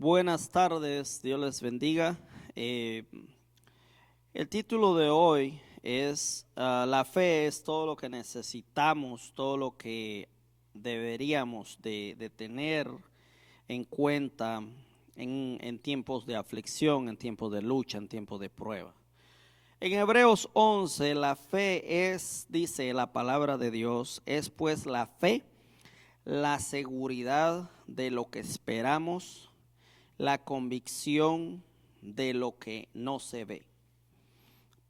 Buenas tardes, Dios les bendiga. Eh, el título de hoy es La fe es todo lo que necesitamos, todo lo que deberíamos de tener en cuenta en tiempos de aflicción, en tiempos de lucha, en tiempos de prueba. En Hebreos 11, la fe es, dice la palabra de Dios, es pues la fe, la seguridad de lo que esperamos, la convicción de lo que no se ve.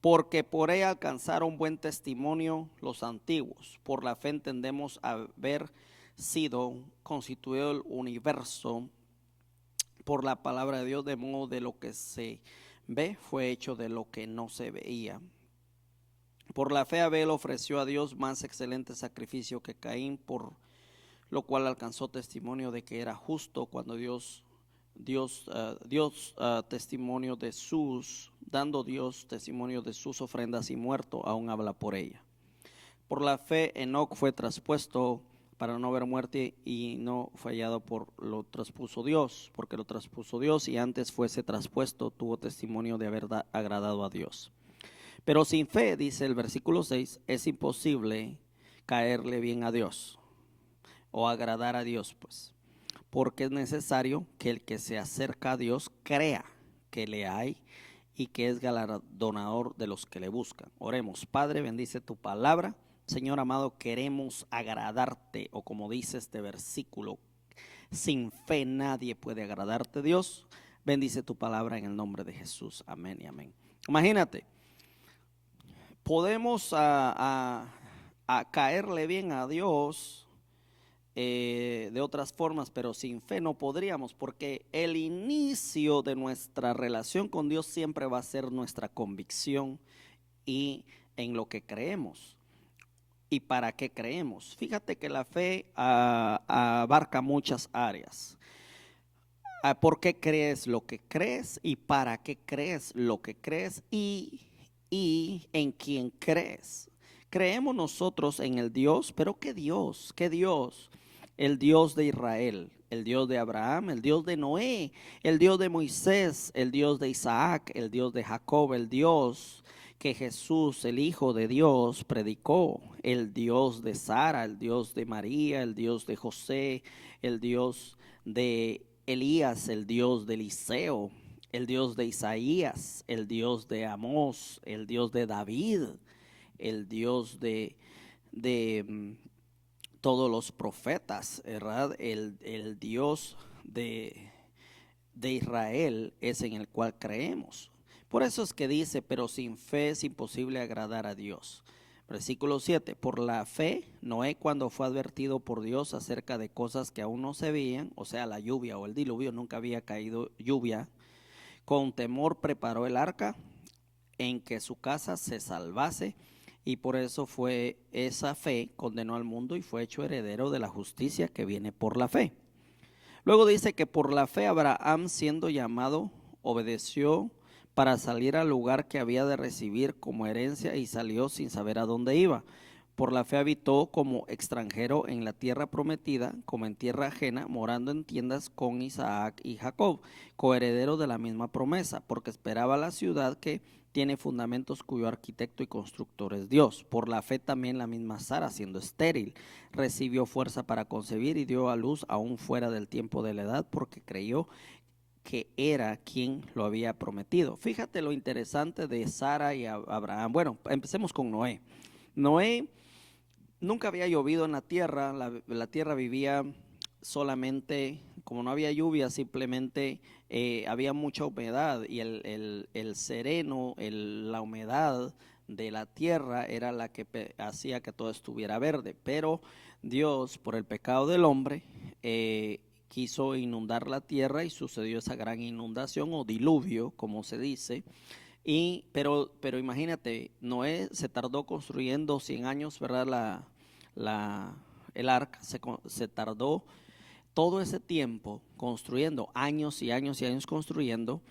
Porque por ella alcanzaron buen testimonio los antiguos. Por la fe entendemos haber sido constituido el universo por la palabra de Dios, de modo de lo que se ve fue hecho de lo que no se veía. Por la fe Abel ofreció a Dios más excelente sacrificio que Caín, por lo cual alcanzó testimonio de que era justo cuando testimonio de dando Dios testimonio de sus ofrendas, y muerto aún habla por ella. Por la fe Enoc fue traspuesto para no ver muerte, y no fue hallado por lo traspuso Dios, porque lo traspuso Dios, y antes fuese traspuesto tuvo testimonio de haber agradado a Dios. Pero sin fe, dice el versículo 6, es imposible caerle bien a Dios o agradar a Dios, pues, porque es necesario que el que se acerca a Dios crea que le hay y que es galardonador de los que le buscan. Oremos. Padre, bendice tu palabra. Señor amado, queremos agradarte, o como dice este versículo, sin fe nadie puede agradarte, Dios. Bendice tu palabra en el nombre de Jesús. Amén y amén. Imagínate, podemos a caerle bien a Dios de otras formas, pero sin fe no podríamos, porque el inicio de nuestra relación con Dios siempre va a ser nuestra convicción y en lo que creemos y para qué creemos. Fíjate que la fe abarca muchas áreas. ¿Por qué crees lo que crees y para qué crees lo que crees y en quién crees? Creemos nosotros en el Dios, pero ¿qué Dios? ¿Qué Dios? El Dios de Israel, el Dios de Abraham, el Dios de Noé, el Dios de Moisés, el Dios de Isaac, el Dios de Jacob, el Dios que Jesús, el Hijo de Dios, predicó, el Dios de Sara, el Dios de María, el Dios de José, el Dios de Elías, el Dios de Eliseo, el Dios de Isaías, el Dios de Amós, el Dios de David, el Dios de todos los profetas, ¿verdad? El Dios de Israel es en el cual creemos. Por eso es que dice, pero sin fe es imposible agradar a Dios. Versículo 7, por la fe, Noé, cuando fue advertido por Dios acerca de cosas que aún no se veían, o sea, la lluvia o el diluvio, nunca había caído lluvia, con temor preparó el arca en que su casa se salvase, y por eso fue esa fe condenó al mundo y fue hecho heredero de la justicia que viene por la fe. Luego dice que por la fe Abraham, siendo llamado, obedeció para salir al lugar que había de recibir como herencia, y salió sin saber a dónde iba. Por la fe habitó como extranjero en la tierra prometida, como en tierra ajena, morando en tiendas con Isaac y Jacob, coherederos de la misma promesa, porque esperaba la ciudad que tiene fundamentos, cuyo arquitecto y constructor es Dios. Por la fe también la misma Sara, siendo estéril, recibió fuerza para concebir y dio a luz aún fuera del tiempo de la edad, porque creyó que era quien lo había prometido. Fíjate lo interesante de Sara y Abraham. Bueno, empecemos con Noé. Noé, nunca había llovido en la tierra, la tierra vivía solamente, como no había lluvia, simplemente había mucha humedad, y el sereno, la humedad de la tierra era la que hacía que todo estuviera verde. Pero Dios, por el pecado del hombre, quiso inundar la tierra, y sucedió esa gran inundación o diluvio, como se dice. Pero imagínate, Noé se tardó construyendo 100 años, ¿verdad? El arca se tardó todo ese tiempo construyendo, años y años y años construyendo,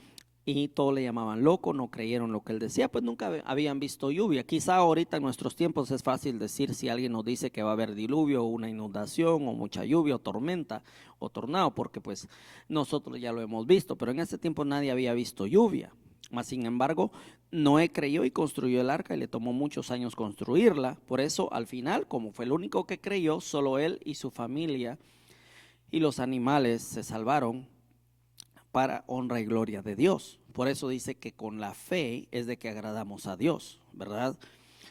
y todos le llamaban loco, no creyeron lo que él decía, pues nunca habían visto lluvia. Quizá ahorita en nuestros tiempos es fácil decir si alguien nos dice que va a haber diluvio o una inundación o mucha lluvia o tormenta o tornado, porque pues nosotros ya lo hemos visto, pero en ese tiempo nadie había visto lluvia. Mas sin embargo, Noé creyó y construyó el arca y le tomó muchos años construirla. Por eso al final, como fue el único que creyó, solo él y su familia y los animales se salvaron para honra y gloria de Dios. Por eso dice que con la fe es de que agradamos a Dios, ¿verdad?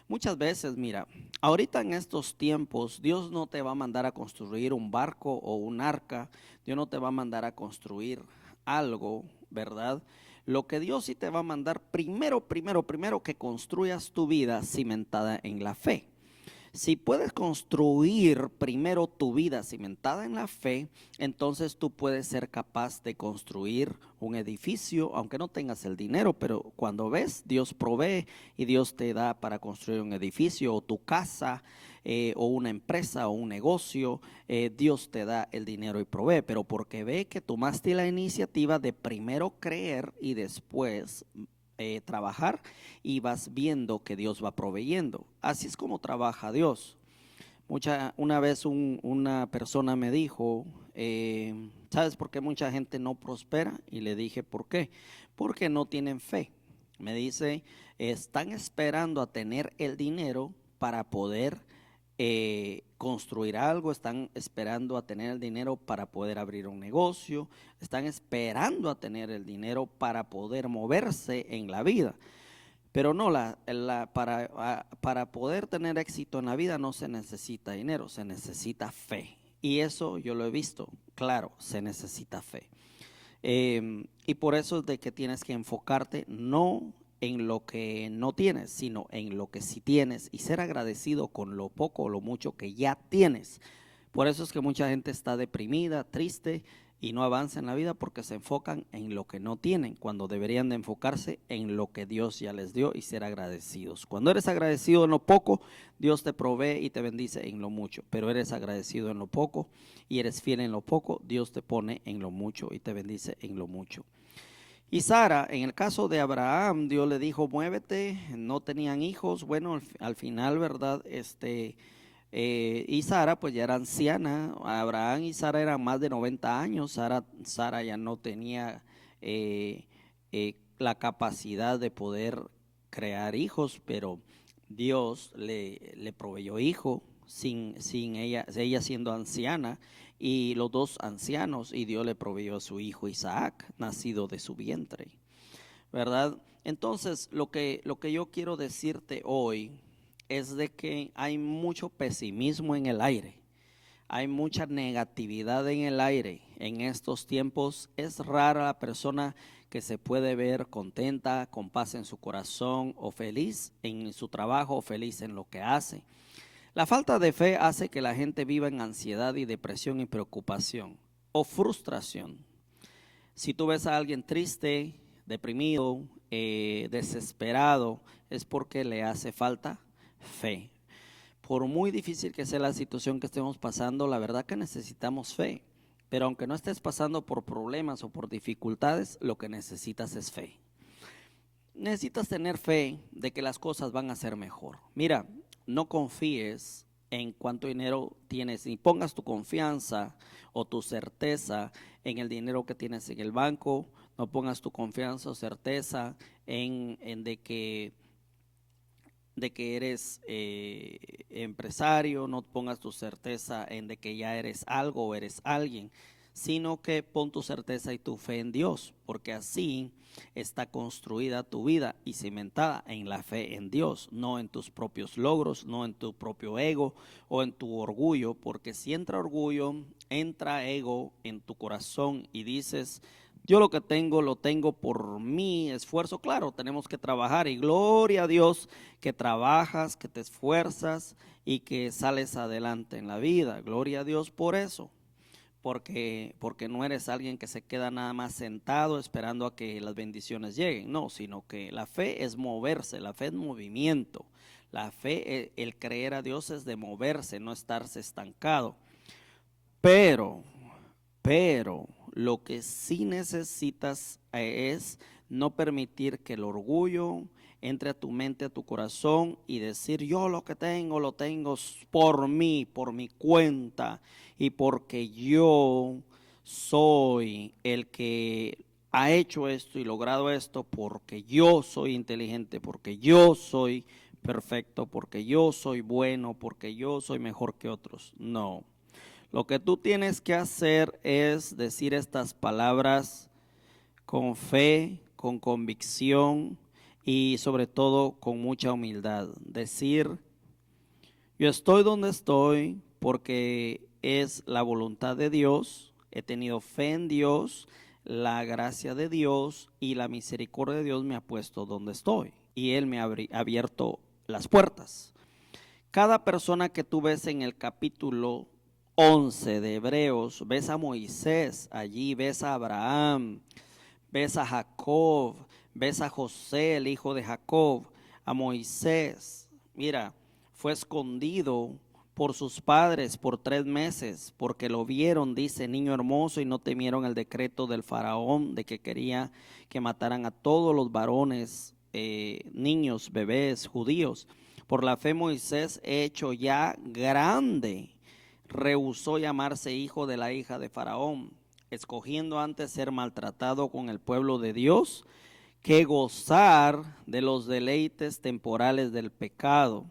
Muchas veces, mira, ahorita en estos tiempos, Dios no te va a mandar a construir un barco o un arca, Dios no te va a mandar a construir algo, ¿verdad? Lo que Dios sí te va a mandar primero que construyas tu vida cimentada en la fe. Si puedes construir primero tu vida cimentada en la fe, entonces tú puedes ser capaz de construir un edificio, aunque no tengas el dinero, pero cuando ves, Dios provee y Dios te da para construir un edificio o tu casa o una empresa o un negocio, Dios te da el dinero y provee, pero porque ve que tomaste la iniciativa de primero creer y después trabajar y vas viendo que Dios va proveyendo. Así es como trabaja Dios. Una vez una persona me dijo, ¿sabes por qué mucha gente no prospera? Y le dije, ¿por qué? Porque no tienen fe. Me dice, están esperando a tener el dinero para poder construir algo, están esperando a tener el dinero para poder abrir un negocio, están esperando a tener el dinero para poder moverse en la vida. Pero no, para poder tener éxito en la vida no se necesita dinero, se necesita fe. Y eso yo lo he visto, claro, se necesita fe. Y por eso es de que tienes que enfocarte no en lo que no tienes, sino en lo que sí tienes y ser agradecido con lo poco o lo mucho que ya tienes. Por eso es que mucha gente está deprimida, triste y no avanza en la vida porque se enfocan en lo que no tienen, cuando deberían de enfocarse en lo que Dios ya les dio y ser agradecidos. Cuando eres agradecido en lo poco, Dios te provee y te bendice en lo mucho, pero eres agradecido en lo poco y eres fiel en lo poco, Dios te pone en lo mucho y te bendice en lo mucho. Y Sara, en el caso de Abraham, Dios le dijo, muévete, no tenían hijos. Bueno, al final, ¿verdad? Y Sara pues ya era anciana. Abraham y Sara eran más de 90 años. Sara ya no tenía la capacidad de poder crear hijos, pero Dios le proveyó hijo sin ella siendo anciana, y los dos ancianos, y Dios le proveyó a su hijo Isaac, nacido de su vientre, ¿verdad? Entonces, lo que yo quiero decirte hoy es de que hay mucho pesimismo en el aire, hay mucha negatividad en el aire. En estos tiempos es rara la persona que se puede ver contenta, con paz en su corazón o feliz en su trabajo o feliz en lo que hace. La falta de fe hace que la gente viva en ansiedad y depresión y preocupación o frustración. Si tú ves a alguien triste, deprimido, desesperado, es porque le hace falta fe. Por muy difícil que sea la situación que estemos pasando, la verdad que necesitamos fe. Pero aunque no estés pasando por problemas o por dificultades, lo que necesitas es fe. Necesitas tener fe de que las cosas van a ser mejor. Mira, no confíes en cuánto dinero tienes, ni pongas tu confianza o tu certeza en el dinero que tienes en el banco. No pongas tu confianza o certeza en de que eres empresario. No pongas tu certeza en de que ya eres algo o eres alguien, sino que pon tu certeza y tu fe en Dios, porque así está construida tu vida y cimentada en la fe en Dios, no en tus propios logros, no en tu propio ego o en tu orgullo, porque si entra orgullo, entra ego en tu corazón y dices, yo lo que tengo, lo tengo por mi esfuerzo. Claro, tenemos que trabajar y gloria a Dios que trabajas, que te esfuerzas y que sales adelante en la vida. Gloria a Dios por eso. Porque no eres alguien que se queda nada más sentado esperando a que las bendiciones lleguen, no, sino que la fe es moverse, la fe es movimiento, la fe, el creer a Dios es de moverse, no estarse estancado. Pero, lo que sí necesitas es No permitir que el orgullo entre a tu mente, a tu corazón y decir yo lo tengo por mí, por mi cuenta y porque yo soy el que ha hecho esto y logrado esto, porque yo soy inteligente, porque yo soy perfecto, porque yo soy bueno, porque yo soy mejor que otros. No. Lo que tú tienes que hacer es decir estas palabras con fe, con convicción y sobre todo con mucha humildad. Decir, yo estoy donde estoy porque es la voluntad de Dios, he tenido fe en Dios, la gracia de Dios y la misericordia de Dios me ha puesto donde estoy y Él me ha abierto las puertas. Cada persona que tú ves en el capítulo 11 de Hebreos, ves a Moisés allí, ves a Abraham, ves a Jacob, ves a José, el hijo de Jacob, a Moisés. Mira, fue escondido por sus padres por 3 meses, porque lo vieron, dice, niño hermoso, y no temieron el decreto del faraón de que quería que mataran a todos los varones, niños, bebés, judíos. Por la fe Moisés, hecho ya grande, rehusó llamarse hijo de la hija de Faraón, escogiendo antes ser maltratado con el pueblo de Dios que gozar de los deleites temporales del pecado,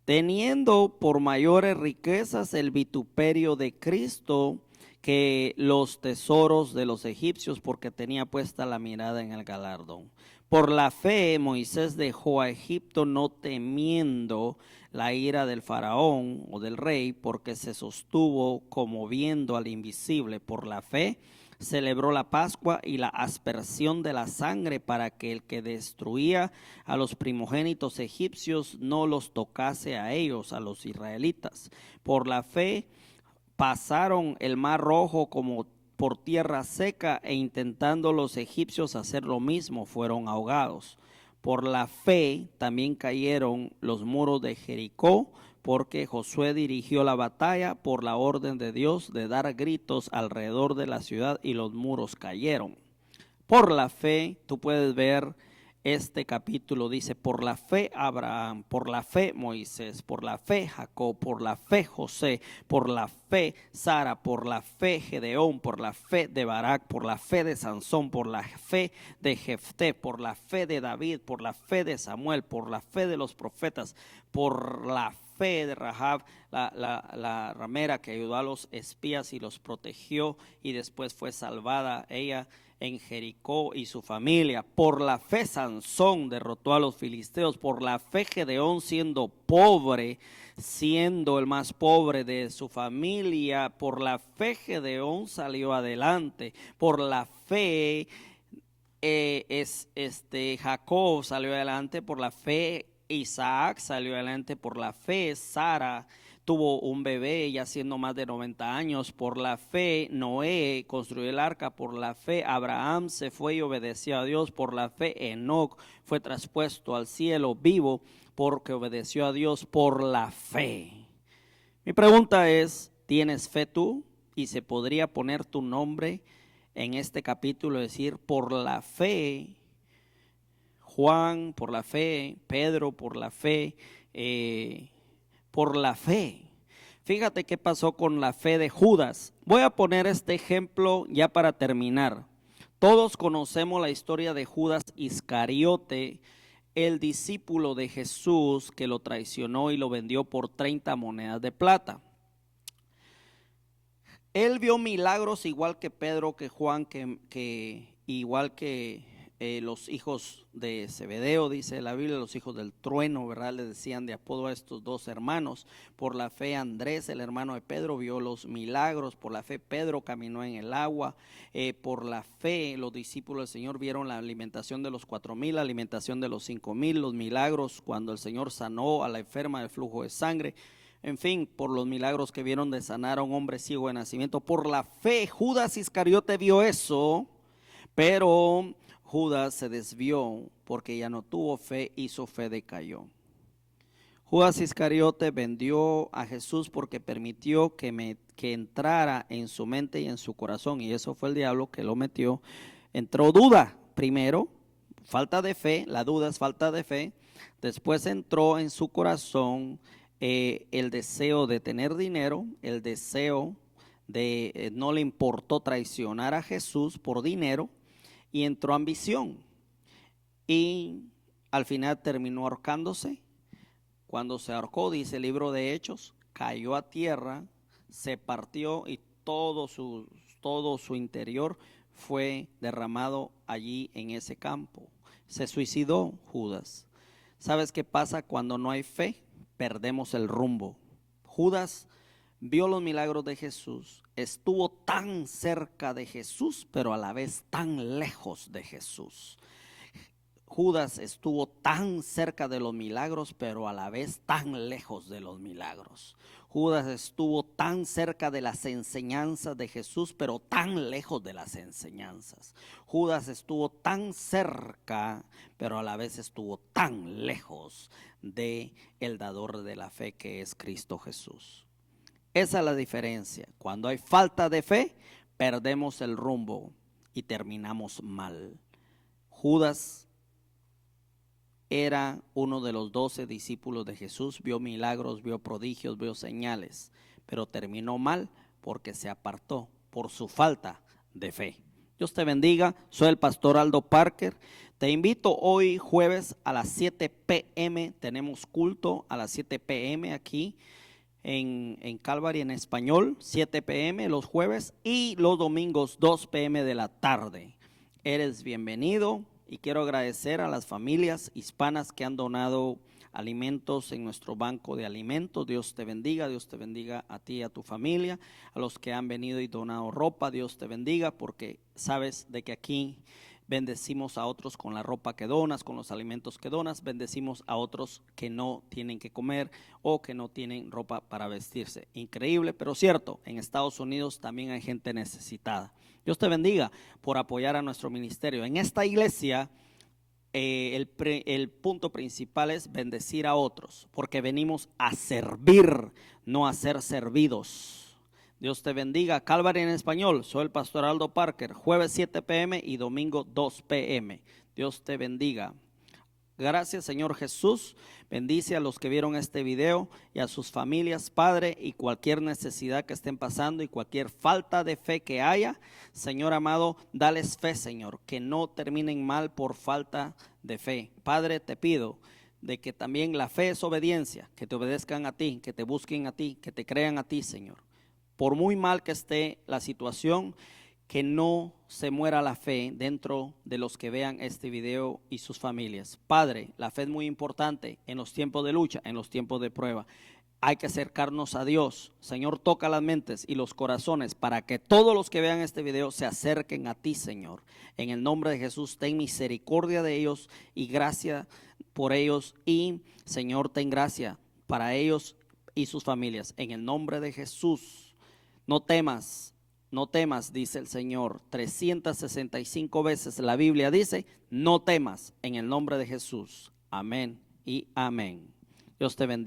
teniendo por mayores riquezas el vituperio de Cristo que los tesoros de los egipcios, porque tenía puesta la mirada en el galardón. Por la fe Moisés dejó a Egipto no temiendo la ira del faraón o del rey, porque se sostuvo como viendo al invisible. Por la fe celebró la Pascua y la aspersión de la sangre, para que el que destruía a los primogénitos egipcios no los tocase a ellos, a los israelitas. Por la fe pasaron el mar rojo como por tierra seca, e intentando los egipcios hacer lo mismo, fueron ahogados. Por la fe también cayeron los muros de Jericó, porque Josué dirigió la batalla por la orden de Dios de dar gritos alrededor de la ciudad, y los muros cayeron. Por la fe, tú puedes ver este capítulo, dice, por la fe Abraham, por la fe Moisés, por la fe Jacob, por la fe José, por la fe Sara, por la fe Gedeón, por la fe de Barak, por la fe de Sansón, por la fe de Jefté, por la fe de David, por la fe de Samuel, por la fe de los profetas, por la fe de Rahab, la ramera que ayudó a los espías y los protegió, y después fue salvada ella en Jericó y su familia. Por la fe Sansón derrotó a los filisteos. Por la fe Gedeón, siendo pobre, siendo el más pobre de su familia, por la fe Gedeón salió adelante. Por la fe Jacob salió adelante. Por la fe Isaac salió adelante. Por la fe Sara tuvo un bebé ya siendo más de 90 años. Por la fe Noé construyó el arca. Por la fe Abraham se fue y obedeció a Dios. Por la fe Enoc fue traspuesto al cielo vivo, porque obedeció a Dios por la fe. Mi pregunta es, ¿tienes fe tú? Y se podría poner tu nombre en este capítulo, decir, por la fe Juan, por la fe Pedro, por la fe por la fe. Fíjate qué pasó con la fe de Judas. Voy a poner este ejemplo ya para terminar. Todos conocemos la historia de Judas Iscariote, el discípulo de Jesús que lo traicionó y lo vendió por 30 monedas de plata. Él vio milagros igual que Pedro, que Juan, que igual que los hijos de Zebedeo, dice la Biblia, los hijos del trueno, ¿verdad? Le decían de apodo a estos dos hermanos. Por la fe Andrés, el hermano de Pedro, vio los milagros. Por la fe Pedro caminó en el agua. Por la fe los discípulos del Señor vieron la alimentación de los 4,000, la alimentación de los 5,000, los milagros cuando el Señor sanó a la enferma del flujo de sangre. En fin, por los milagros que vieron de sanar a un hombre ciego de nacimiento. Por la fe Judas Iscariote vio eso, pero Judas se desvió porque ya no tuvo fe y su fe decayó. Judas Iscariote vendió a Jesús porque permitió que entrara en su mente y en su corazón, y eso fue el diablo que lo metió. Entró duda primero, falta de fe, la duda es falta de fe. Después entró en su corazón el deseo de tener dinero, el deseo de, no le importó traicionar a Jesús por dinero, y entró ambición. Y al final terminó ahorcándose. Cuando se ahorcó, dice el libro de Hechos, cayó a tierra, se partió y todo su interior fue derramado allí en ese campo. Se suicidó Judas. ¿Sabes qué pasa cuando no hay fe? Perdemos el rumbo. Judas vio los milagros de Jesús, estuvo tan cerca de Jesús, pero a la vez tan lejos de Jesús. Judas estuvo tan cerca de los milagros, pero a la vez tan lejos de los milagros. Judas estuvo tan cerca de las enseñanzas de Jesús, pero tan lejos de las enseñanzas. Judas estuvo tan cerca, pero a la vez estuvo tan lejos de el dador de la fe, que es Cristo Jesús. Esa es la diferencia. Cuando hay falta de fe, perdemos el rumbo y terminamos mal. Judas era uno de los 12 discípulos de Jesús, vio milagros, vio prodigios, vio señales, pero terminó mal porque se apartó por su falta de fe. Dios te bendiga, soy el pastor Aldo Parker. Te invito hoy jueves a las 7 p.m. Tenemos culto a las 7 p.m. aquí en Calvary en español, 7 p.m. los jueves, y los domingos 2 p.m. de la tarde. Eres bienvenido. Y quiero agradecer a las familias hispanas que han donado alimentos en nuestro banco de alimentos. Dios te bendiga a ti y a tu familia. A los que han venido y donado ropa, Dios te bendiga, porque sabes de que aquí bendecimos a otros con la ropa que donas, con los alimentos que donas. Bendecimos a otros que no tienen que comer o que no tienen ropa para vestirse. Increíble, pero cierto, en Estados Unidos también hay gente necesitada. Dios te bendiga por apoyar a nuestro ministerio. En esta iglesia el punto principal es bendecir a otros, porque venimos a servir, no a ser servidos. Dios te bendiga. Calvary en español, soy el pastor Aldo Parker, jueves 7 p.m. y domingo 2 p.m. Dios te bendiga. Gracias, Señor Jesús. Bendice a los que vieron este video y a sus familias, Padre, y cualquier necesidad que estén pasando y cualquier falta de fe que haya, Señor amado, dales fe, Señor, que no terminen mal por falta de fe. Padre, te pido de que también la fe es obediencia, que te obedezcan a ti, que te busquen a ti, que te crean a ti, Señor. Por muy mal que esté la situación, que no se muera la fe dentro de los que vean este video y sus familias. Padre, la fe es muy importante en los tiempos de lucha, en los tiempos de prueba. Hay que acercarnos a Dios. Señor, toca las mentes y los corazones para que todos los que vean este video se acerquen a ti, Señor. En el nombre de Jesús, ten misericordia de ellos y gracia por ellos. Y, Señor, ten gracia para ellos y sus familias. En el nombre de Jesús, no temas. No temas, dice el Señor. 365 veces la Biblia dice, no temas, en el nombre de Jesús. Amén y amén. Dios te bendiga.